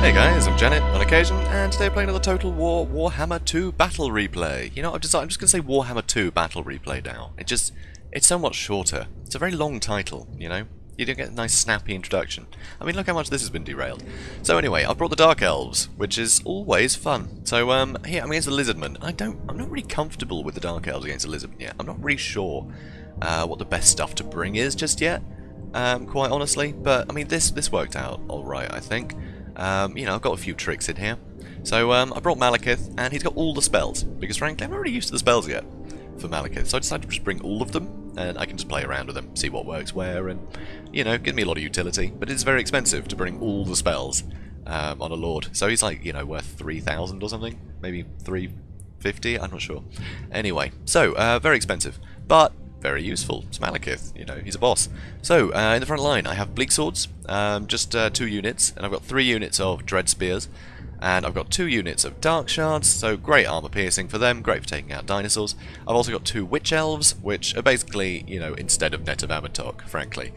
Hey guys, I'm Janet on occasion, and today we're playing another Total War Warhammer 2 Battle Replay. You know, I'm just going to say Warhammer 2 Battle Replay now. It's so much shorter. It's a very long title, you know? You don't get a nice snappy introduction. I mean, look how much this has been derailed. So anyway, I've brought the Dark Elves, which is always fun. So, here, I'm against the Lizardmen. I'm not really comfortable with the Dark Elves against the Lizardmen yet. I'm not really sure what the best stuff to bring is just yet, quite honestly. But, I mean, this worked out alright, I think. You know, I've got a few tricks in here. So, I brought Malekith, and he's got all the spells. Because, frankly, I'm not really used to the spells yet for Malekith. So I decided to just bring all of them. And I can just play around with them, see what works where, and, you know, give me a lot of utility. But it's very expensive to bring all the spells on a Lord. So he's like, you know, worth 3,000 or something? Maybe 350? I'm not sure. Anyway, so, very expensive. But very useful. It's Malekith, you know, he's a boss. So, in the front line, I have Bleak Swords, just 2 units, and I've got 3 units of Dread Spears. And I've got 2 units of Dark Shards, so great armor piercing for them, great for taking out dinosaurs. I've also got 2 Witch Elves, which are basically, you know, instead of Net of Amatok, frankly.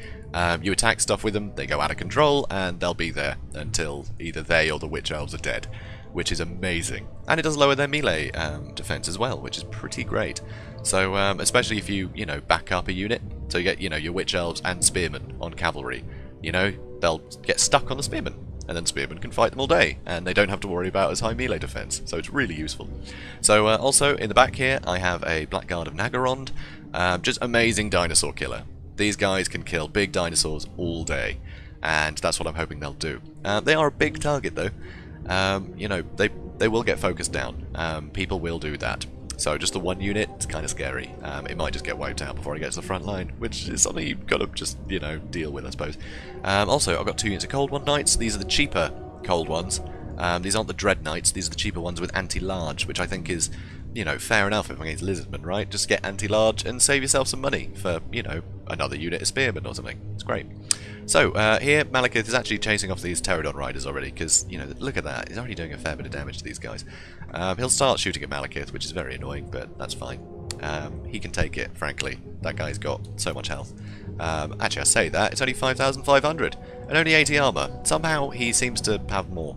You attack stuff with them, they go out of control, and they'll be there until either they or the Witch Elves are dead, which is amazing. And it does lower their melee defense as well, which is pretty great. So, especially if you know, back up a unit, so you get, you know, your Witch Elves and Spearmen on cavalry. You know, they'll get stuck on the Spearmen. And then Spearmen can fight them all day, and they don't have to worry about as high melee defense, so it's really useful. So also, in the back here, I have a Blackguard of Nagarond, just amazing dinosaur killer. These guys can kill big dinosaurs all day, and that's what I'm hoping they'll do. They are a big target, though. You know, they will get focused down. People will do that. So just the 1 unit, it's kind of scary. It might just get wiped out before I get to the front line, which is something you've got to just, you know, deal with, I suppose. Also, I've got 2 units of Cold One Knights. These are the cheaper Cold Ones. These aren't the Dread Knights. These are the cheaper ones with anti-large, which I think is, you know, fair enough if I'm against Lizardmen, right? Just get anti-large and save yourself some money for, you know, another unit of Spearmen or something. It's great. So, here, Malekith is actually chasing off these Pterodon Riders already, because, you know, look at that. He's already doing a fair bit of damage to these guys. He'll start shooting at Malekith, which is very annoying, but that's fine. He can take it, frankly. That guy's got so much health. Actually, I say that, it's only 5,500, and only 80 armor. Somehow, he seems to have more.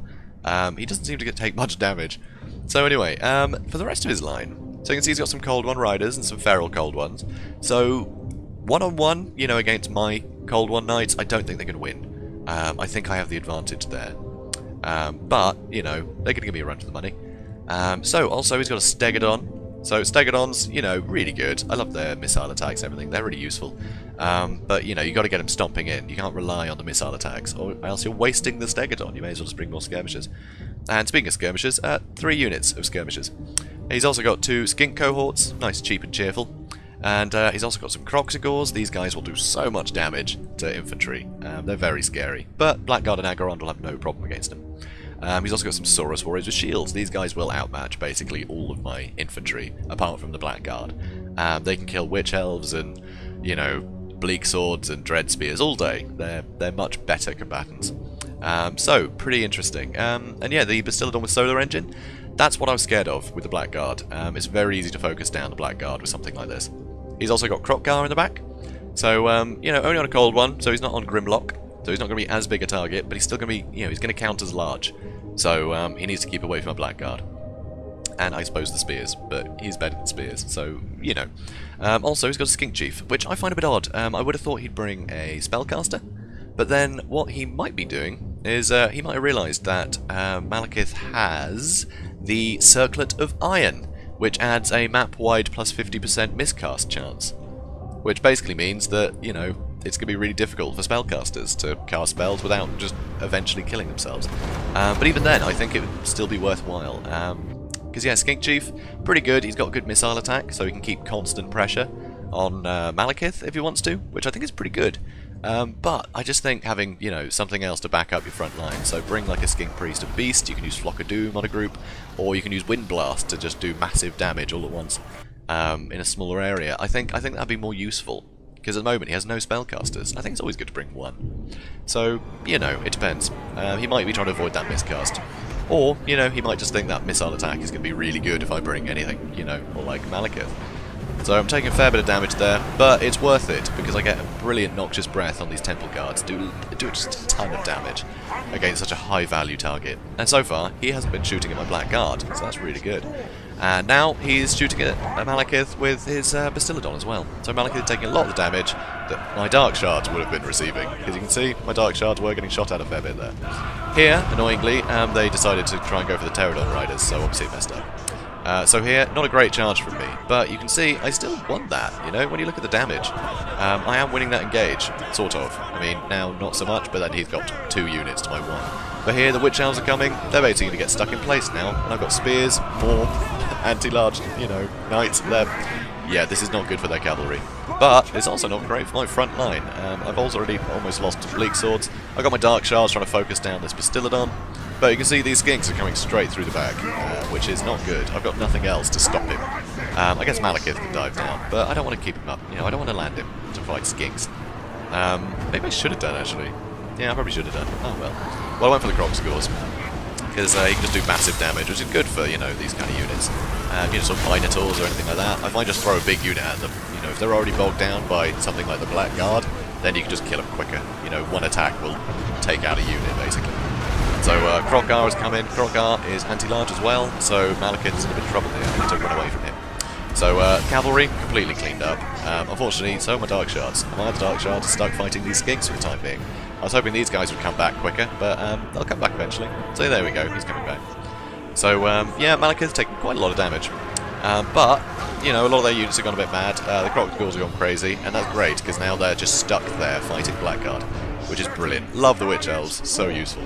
He doesn't seem to take much damage. So anyway, for the rest of his line, so you can see he's got some Cold One Riders and some Feral Cold Ones. So, one-on-one, you know, against my Cold One Knights, I don't think they can win. I think I have the advantage there. But, you know, they're going to give me a run for the money. So, also, he's got a Stegodon. So, Stegodons, you know, really good. I love their missile attacks and everything. They're really useful. But, you know, you got to get them stomping in. You can't rely on the missile attacks, or else you're wasting the Stegodon. You may as well just bring more skirmishers. And speaking of skirmishers, 3 units of skirmishers. He's also got 2 skink cohorts. Nice, cheap, and cheerful. And he's also got some Kroq-Gars. These guys will do so much damage to infantry. They're very scary. But Blackguard and Nagarond will have no problem against them. He's also got some Saurus Warriors with shields. These guys will outmatch basically all of my infantry, apart from the Blackguard. They can kill Witch Elves and, you know, Bleak Swords and Dread Spears all day. They're much better combatants. So, pretty interesting. And yeah, the Bastillodon with Solar Engine, that's what I was scared of with the Blackguard. It's very easy to focus down the Blackguard with something like this. He's also got Kroq-Gar in the back. So, you know, only on a cold one, so he's not on Grimlock. So he's not going to be as big a target, but he's still going to be, you know, he's going to count as large. So, he needs to keep away from a Blackguard. And I suppose the Spears, but he's better than Spears, so, you know. Also, he's got a Skink Chief, which I find a bit odd. I would have thought he'd bring a Spellcaster. But then, what he might be doing is, he might have realised that Malekith has the Circlet of Iron, which adds a map-wide plus 50% miscast chance. Which basically means that, you know, it's going to be really difficult for spellcasters to cast spells without just eventually killing themselves. But even then, I think it would still be worthwhile. Because, yeah, Skink Chief, pretty good. He's got good missile attack, so he can keep constant pressure on Malekith if he wants to, which I think is pretty good. But I just think having, you know, something else to back up your front line. So bring like a Skink Priest of Beast, you can use Flock of Doom on a group, or you can use Wind Blast to just do massive damage all at once in a smaller area. I think that'd be more useful, because at the moment he has no spellcasters. I think it's always good to bring one. So, you know, it depends. He might be trying to avoid that miscast. Or, you know, he might just think that missile attack is going to be really good if I bring anything, you know, or like Malekith. So I'm taking a fair bit of damage there, but it's worth it because I get a brilliant Noxious Breath on these Temple Guards. Do just a ton of damage against such a high value target. And so far, he hasn't been shooting at my Black Guard, so that's really good. And now he's shooting at Malekith with his Bastiladon as well. So Malekith taking a lot of the damage that my Dark Shards would have been receiving. Because you can see, my Dark Shards were getting shot at a fair bit there. Here, annoyingly, they decided to try and go for the Pterodon Riders, so obviously it messed up. So here, not a great charge from me, but you can see I still won that, you know, when you look at the damage. I am winning that engage, sort of. I mean, now not so much, but then he's got 2 units to my 1. But here, the Witch Elves are coming, they're basically going to get stuck in place now, and I've got spears, more anti-large, you know, knights there. Yeah, this is not good for their cavalry. But it's also not great for my front line. I've also already almost lost to Bleak Swords. I've got my Dark Shards trying to focus down this Bastiladon. But you can see these skinks are coming straight through the back, which is not good. I've got nothing else to stop him. I guess Malekith can dive down, but I don't want to keep him up. You know, I don't want to land him to fight skinks. Maybe I should have done, actually. Yeah, I probably should have done. Oh well. Well, I went for the Kroq-Gars, because he can just do massive damage, which is good for, you know, these kind of units. You know, sort of Minotaurs or anything like that. I might just throw a big unit at them. You know, if they're already bogged down by something like the Black Guard, then you can just kill them quicker. You know, one attack will take out a unit, basically. So Kroq-Gar has come in. Kroq-Gar is anti-large as well, so Malekith's in a bit of trouble here. I need to run away from him. So cavalry completely cleaned up. Unfortunately, so are my Dark Shards. My other Dark Shards are stuck fighting these skinks for the time being. I was hoping these guys would come back quicker, but they'll come back eventually. So there we go, he's coming back. So yeah, Malekith's taking quite a lot of damage. But, you know, a lot of their units have gone a bit mad. The Kroq-Gars have gone crazy, and that's great, because now they're just stuck there fighting Blackguard, which is brilliant. Love the Witch Elves, so useful.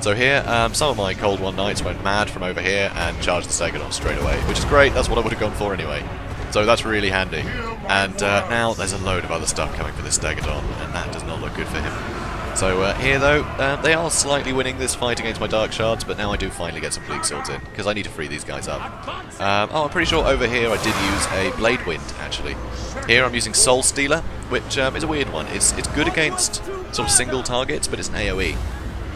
So here, some of my Cold One Knights went mad from over here and charged the Stegodon straight away, which is great, that's what I would have gone for anyway. So that's really handy. And now there's a load of other stuff coming for this Stegodon, and that does not look good for him. So here though, they are slightly winning this fight against my Dark Shards, but now I do finally get some Bleak Swords in, because I need to free these guys up. Oh, I'm pretty sure over here I did use a Blade Wind, actually. Here I'm using Soul Stealer, which is a weird one. It's good against sort of single targets, but it's an AoE.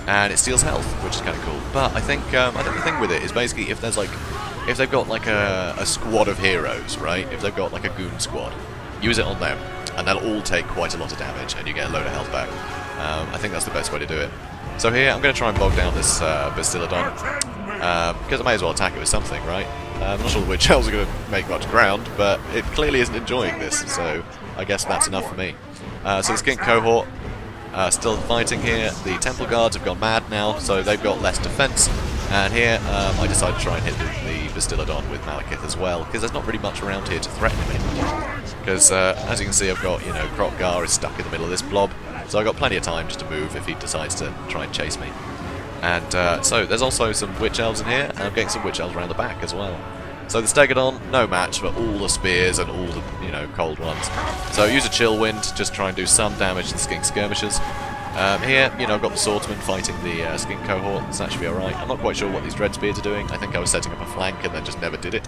And it steals health, which is kind of cool. But I think the thing with it is basically if they've got like a squad of heroes, right? If they've got like a goon squad, use it on them, and they'll all take quite a lot of damage, and you get a load of health back. I think that's the best way to do it. So here I'm going to try and bog down this Bastiladon, because I may as well attack it with something, right? I'm not sure the Witch Elves are going to make much ground, but it clearly isn't enjoying this, so I guess that's enough for me. So the Skink Cohort. Still fighting here. The Temple Guards have gone mad now, so they've got less defense. And here, I decided to try and hit the Bastiladon with Malekith as well, because there's not really much around here to threaten him anymore. Because, as you can see, I've got, you know, Kroq-Gar is stuck in the middle of this blob, so I've got plenty of time just to move if he decides to try and chase me. And so there's also some Witch Elves in here, and I'm getting some Witch Elves around the back as well. So the Stegodon, no match for all the spears and all the, you know, cold ones. So use a Chill Wind, just try and do some damage to the Skink Skirmishers. Here, you know, I've got the Swordsman fighting the Skink Cohort, so that should be alright. I'm not quite sure what these Dread Spears are doing. I think I was setting up a flank and then just never did it.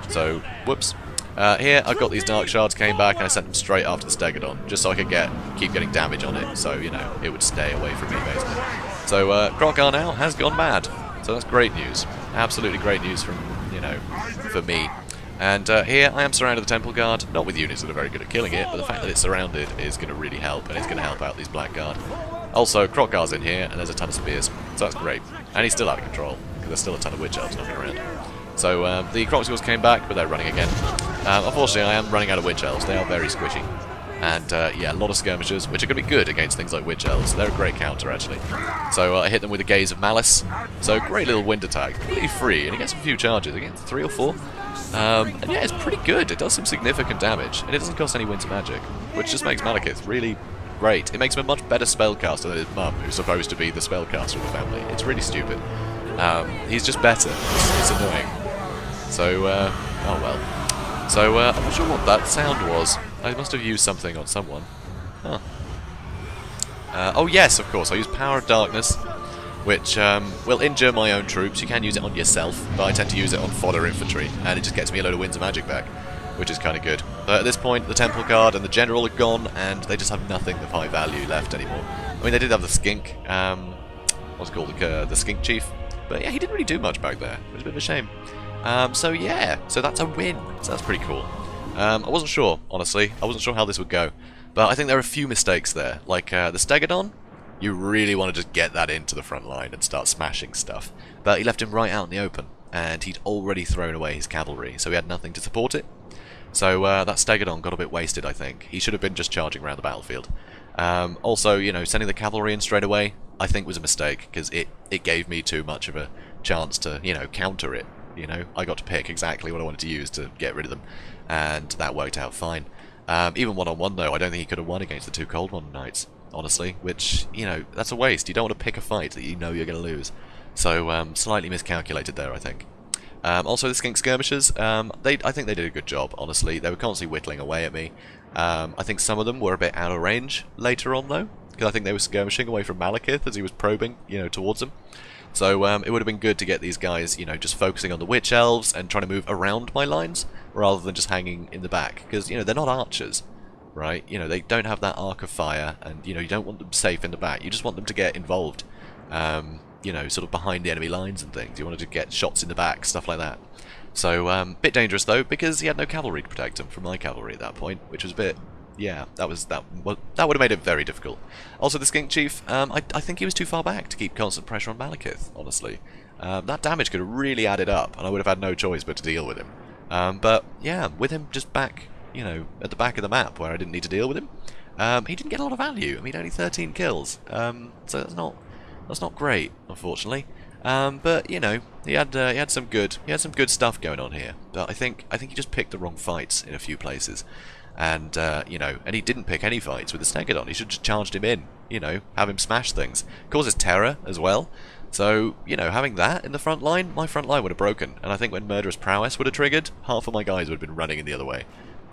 So, whoops. Here, I've got these Dark Shards came back and I sent them straight after the Stegodon, just so I could keep getting damage on it, so, you know, it would stay away from me, basically. So, Kroq-Gar now has gone mad. So that's great news. Absolutely great news from, you know, for me. And here I am surrounded the Temple Guard, not with units that are very good at killing it, but the fact that it's surrounded is going to really help, and it's going to help out these Blackguard. Also, Kroq-Gar's in here, and there's a ton of spears, so that's great. And he's still out of control, because there's still a ton of Witch Elves knocking around. So the Kroq-Gars came back, but they're running again. Unfortunately, I am running out of Witch Elves. They are very squishy. And yeah, a lot of skirmishers, which are going to be good against things like Witch Elves. They're a great counter, actually. So I hit them with a Gaze of Malice. So great little wind attack, completely free, and he gets a few charges. He gets 3 or 4. And yeah, it's pretty good. It does some significant damage, and it doesn't cost any winter magic, which just makes Malekith really great. It makes him a much better spellcaster than his mum, who's supposed to be the spellcaster of the family. It's really stupid. He's just better. It's annoying. So, oh well. So, I'm not sure what that sound was. I must have used something on someone. Huh. Oh yes, of course, I use Power of Darkness, which will injure my own troops. You can use it on yourself, but I tend to use it on fodder infantry, and it just gets me a load of winds of magic back, which is kind of good. But at this point, the Temple Guard and the General are gone, and they just have nothing of high value left anymore. I mean, they did have the Skink, what's it called, the Skink Chief, but yeah, he didn't really do much back there. It was a bit of a shame. So yeah, so that's a win. So that's pretty cool. I wasn't sure, honestly. I wasn't sure how this would go. But I think there are a few mistakes there. Like the Stegodon, you really want to just get that into the front line and start smashing stuff. But he left him right out in the open, and he'd already thrown away his cavalry, so he had nothing to support it. So that Stegodon got a bit wasted, I think. He should have been just charging around the battlefield. Also, you know, sending the cavalry in straight away, I think was a mistake, because it gave me too much of a chance to, you know, counter it. You know, I got to pick exactly what I wanted to use to get rid of them, and that worked out fine. Even one-on-one, though, I don't think he could have won against the 2 Cold One Knights, honestly, which, you know, that's a waste. You don't want to pick a fight that you know you're going to lose. So, slightly miscalculated there, I think. Also, the Skink Skirmishers, I think they did a good job, honestly. They were constantly whittling away at me. I think some of them were a bit out of range later on, though, because I think they were skirmishing away from Malekith as he was probing, you know, towards them. So it would have been good to get these guys, you know, just focusing on the Witch Elves and trying to move around my lines rather than just hanging in the back, because, you know, they're not archers, right? You know, they don't have that arc of fire, and, you know, you don't want them safe in the back. You just want them to get involved, you know, sort of behind the enemy lines and things. You wanted to get shots in the back, stuff like that. So, bit dangerous, though, because he had no cavalry to protect him from my cavalry at that point, which was a bit... Yeah, that would have made it very difficult. Also, the Skink Chief, I think he was too far back to keep constant pressure on Malekith, honestly. That damage could have really added up, and I would have had no choice but to deal with him. But, yeah, with him just back, you know, at the back of the map where I didn't need to deal with him, he didn't get a lot of value. I mean, only 13 kills, so that's not great, unfortunately. But, you know, he had some good stuff going on here. But I think he just picked the wrong fights in a few places. And, you know, and he didn't pick any fights with the Stegodon. He should have just charged him in, you know, have him smash things. Causes terror as well. So, you know, having that in the front line, my front line would have broken. And I think when Murderous Prowess would have triggered, half of my guys would have been running in the other way.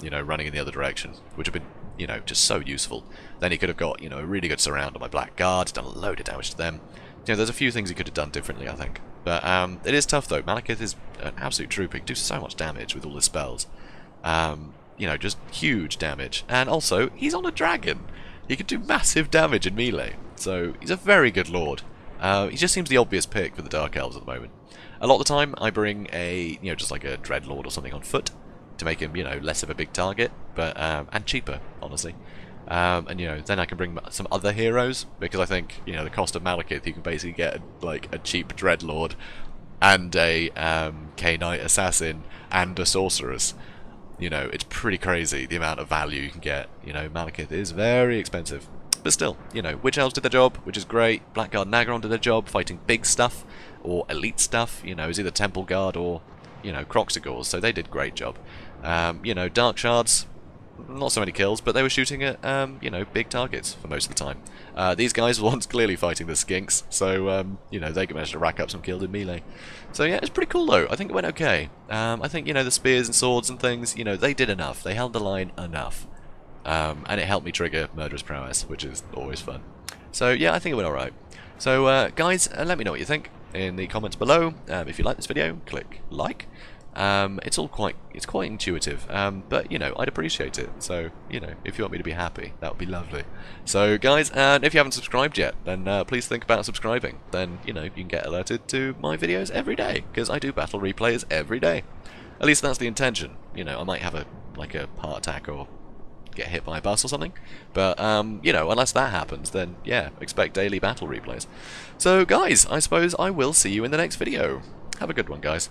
You know, running in the other direction, which would have been, you know, just so useful. Then he could have got, you know, a really good surround on my Black Guard, done a load of damage to them. You know, there's a few things he could have done differently, I think. But it is tough, though. Malekith is an absolute trooper. He can do so much damage with all his spells. You know, just huge damage. And also, he's on a dragon. He can do massive damage in melee. So, he's a very good lord. He just seems the obvious pick for the Dark Elves at the moment. A lot of the time, I bring a, you know, just like a Dreadlord or something on foot to make him, you know, less of a big target, but and cheaper, honestly. And, you know, then I can bring some other heroes, because I think, you know, the cost of Malekith, you can basically get, like, a cheap Dreadlord and a K-Knight Assassin and a Sorceress. You know, it's pretty crazy the amount of value you can get. You know, Malekith is very expensive. But still, you know, Witch Elves did their job, which is great. Blackguard Nagaron did their job, fighting big stuff, or elite stuff. You know, it was either Temple Guard or, you know, Kroq-Gars, so they did a great job. You know, Dark Shards, not so many kills, but they were shooting at, you know, big targets for most of the time. These guys were once clearly fighting the Skinks, so, you know, they managed to rack up some kills in melee. So, yeah, it's pretty cool, though. I think it went okay. I think, you know, the spears and swords and things, you know, they did enough. They held the line enough. And it helped me trigger Murderous Prowess, which is always fun. So, yeah, I think it went alright. So, guys, let me know what you think in the comments below. If you like this video, click like. It's quite intuitive, but, you know, I'd appreciate it. So, you know, if you want me to be happy, that would be lovely. So, guys, and if you haven't subscribed yet, then please think about subscribing. Then, you know, you can get alerted to my videos every day, because I do battle replays every day. At least that's the intention. You know, I might have a heart attack or get hit by a bus or something, but, you know, unless that happens, then, yeah, expect daily battle replays. So, guys, I suppose I will see you in the next video. Have a good one, guys.